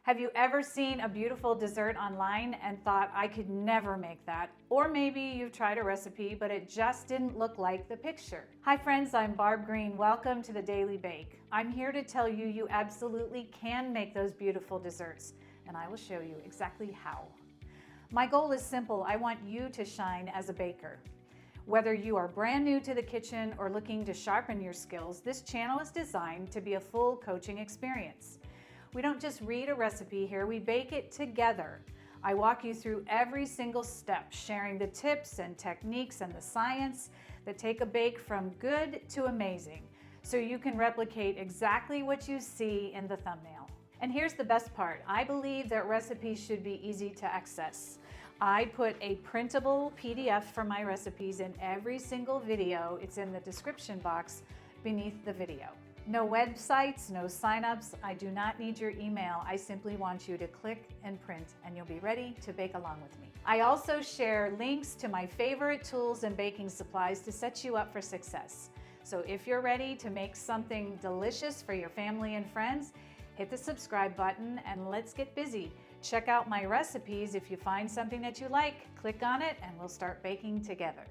Have you ever seen a beautiful dessert online and thought, I could never make that? Or maybe you've tried a recipe, but it just didn't look like the picture. Hi friends, I'm Barb Green. Welcome to the Daily Bake. I'm here to tell you you absolutely can make those beautiful desserts, and I will show you exactly how. My goal is simple. I want you to shine as a baker. Whether you are brand new to the kitchen or looking to sharpen your skills, this channel is designed to be a full coaching experience. We don't just read a recipe here, we bake it together. I walk you through every single step, sharing the tips and techniques and the science that take a bake from good to amazing, so you can replicate exactly what you see in the thumbnail. And here's the best part. I believe that recipes should be easy to access. I put a printable PDF for my recipes in every single video. It's in the description box beneath the video. No websites, no signups. I do not need your email. I simply want you to click and print and you'll be ready to bake along with me. I also share links to my favorite tools and baking supplies to set you up for success. So if you're ready to make something delicious for your family and friends, hit the subscribe button and let's get busy. Check out my recipes. If you find something that you like, click on it and we'll start baking together.